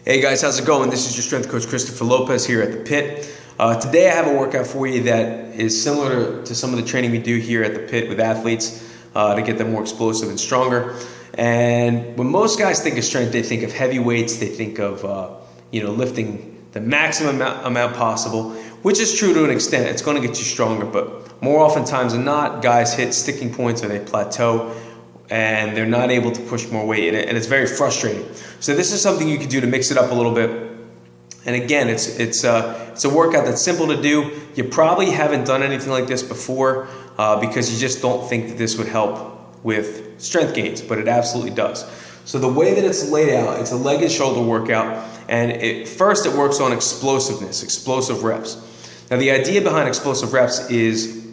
Hey guys, how's it going? This is your strength coach Christopher Lopez here at the Pit. Today I have a workout for you that is similar to some of the training we do here at the Pit with athletes to get them more explosive and stronger. And when most guys think of strength, they think of heavy weights, they think of lifting the maximum amount possible, which is true to an extent. It's going to get you stronger, but more oftentimes than not, guys hit sticking points or they plateau and they're not able to push more weight, and it's very frustrating. So this is something you can do to mix it up a little bit. And again, it's a workout that's simple to do. You probably haven't done anything like this before because you just don't think that this would help with strength gains, but it absolutely does. So the way that it's laid out, it's a leg and shoulder workout, and first it works on explosiveness, explosive reps. Now the idea behind explosive reps is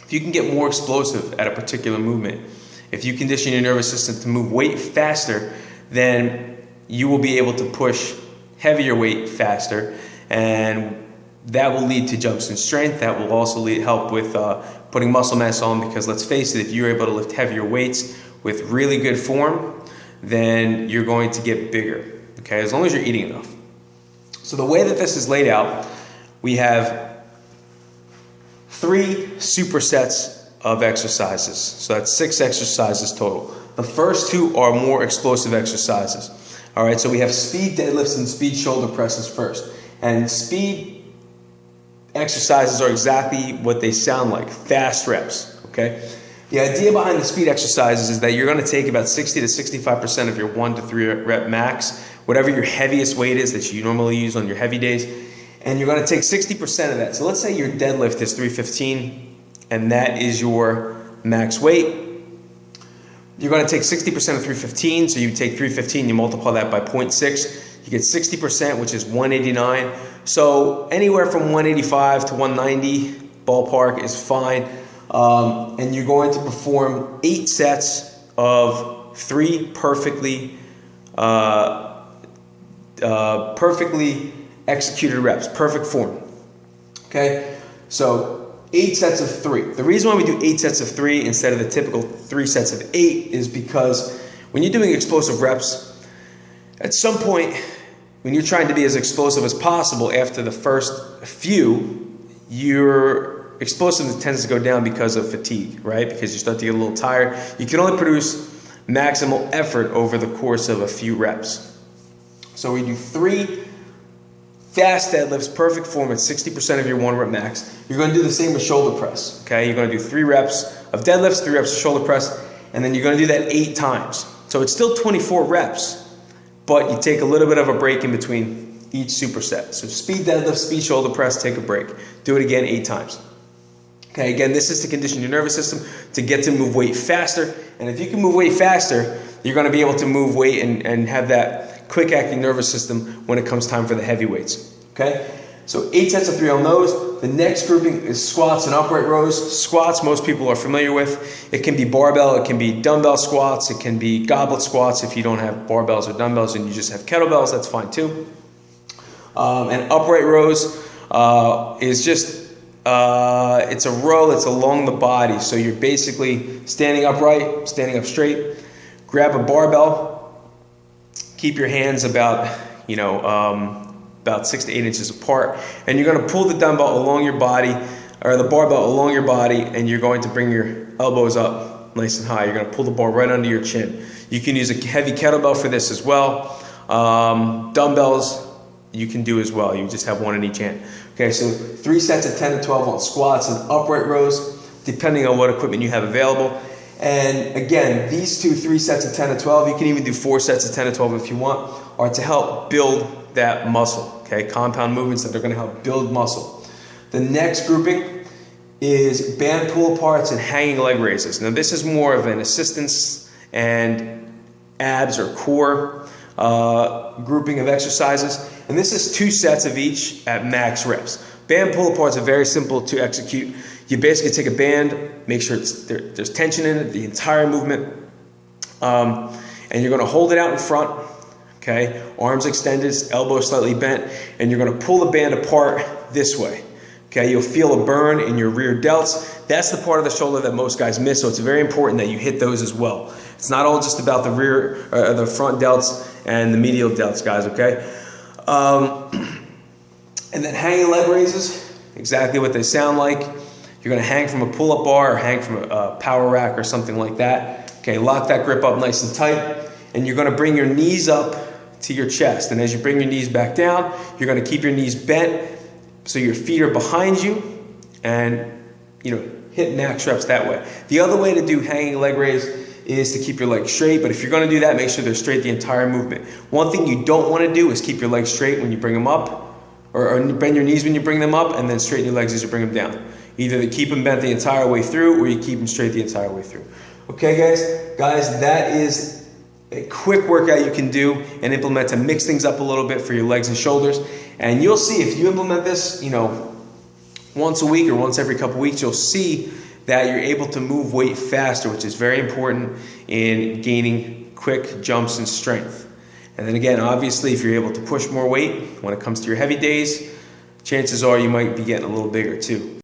if you can get more explosive at a particular movement, if you condition your nervous system to move weight faster, then you will be able to push heavier weight faster, and that will lead to jumps in strength. That will also help with putting muscle mass on, because let's face it, if you're able to lift heavier weights with really good form, then you're going to get bigger, okay, as long as you're eating enough. So the way that this is laid out, we have 3 supersets of exercises. So that's 6 exercises total. The first 2 are more explosive exercises. All right, so we have speed deadlifts and speed shoulder presses first. And speed exercises are exactly what they sound like, fast reps, okay? The idea behind the speed exercises is that you're going to take about 60 to 65% of your 1 to 3 rep max, whatever your heaviest weight is that you normally use on your heavy days, and you're going to take 60% of that. So let's say your deadlift is 315, and that is your max weight. You're going to take 60% of 315, so you take 315, you multiply that by 0.6, you get 60%, which is 189. So anywhere from 185 to 190 ballpark is fine. And you're going to perform 8 sets of 3 perfectly executed reps, perfect form. Okay, so 8 sets of 3. The reason why we do 8 sets of 3 instead of the typical 3 sets of 8 is because when you're doing explosive reps, at some point when you're trying to be as explosive as possible after the first few, your explosiveness tends to go down because of fatigue, right? Because you start to get a little tired. You can only produce maximal effort over the course of a few reps. So we do 3 fast deadlifts, perfect form at 60% of your 1 rep max. You're going to do the same with shoulder press, okay? You're going to do 3 reps of deadlifts, 3 reps of shoulder press, and then you're going to do that 8 times. So it's still 24 reps, but you take a little bit of a break in between each superset. So speed deadlift, speed shoulder press, take a break. Do it again 8 times. Okay, again, this is to condition your nervous system to get to move weight faster, and if you can move weight faster, you're going to be able to move weight and have that quick-acting nervous system when it comes time for the heavy weights. Okay, so 8 sets of 3 on those. The next grouping is squats and upright rows. Squats, most people are familiar with. It can be barbell, it can be dumbbell squats, it can be goblet squats. If you don't have barbells or dumbbells and you just have kettlebells, that's fine too. And upright rows is just it's a row that's along the body. So you're basically standing upright, standing up straight. Grab a barbell. Keep your hands about 6 to 8 inches apart, and you're going to pull the dumbbell along your body, or the barbell along your body, and you're going to bring your elbows up nice and high. You're going to pull the bar right under your chin. You can use a heavy kettlebell for this as well. Dumbbells you can do as well. You just have 1 in each hand. Okay, so 3 sets of 10 to 12 on squats and upright rows, depending on what equipment you have available. And again, these 3 sets of 10 to 12, you can even do 4 sets of 10 to 12 if you want, are to help build that muscle, okay? Compound movements that are going to help build muscle. The next grouping is band pull-aparts and hanging leg raises. Now this is more of an assistance and abs or core grouping of exercises, and this is 2 sets of each at max reps. Band pull-aparts are very simple to execute. You basically take a band, make sure there's tension in it, the entire movement, and you're going to hold it out in front, okay? Arms extended, elbows slightly bent, and you're going to pull the band apart this way. Okay, you'll feel a burn in your rear delts. That's the part of the shoulder that most guys miss, so it's very important that you hit those as well. It's not all just about the rear, the front delts and the medial delts, guys, okay? And then hanging leg raises, exactly what they sound like. You're gonna hang from a pull-up bar or hang from a power rack or something like that. Okay, lock that grip up nice and tight, and you're gonna bring your knees up to your chest. And as you bring your knees back down, you're gonna keep your knees bent so your feet are behind you, and hit max reps that way. The other way to do hanging leg raise is to keep your legs straight, but if you're gonna do that, make sure they're straight the entire movement. One thing you don't wanna do is keep your legs straight when you bring them up, or bend your knees when you bring them up, and then straighten your legs as you bring them down. Either they keep them bent the entire way through, or you keep them straight the entire way through. Okay, guys, that is a quick workout you can do and implement to mix things up a little bit for your legs and shoulders. And you'll see if you implement this, once a week or once every couple weeks, you'll see that you're able to move weight faster, which is very important in gaining quick jumps in strength. And then again, obviously, if you're able to push more weight when it comes to your heavy days, chances are you might be getting a little bigger too.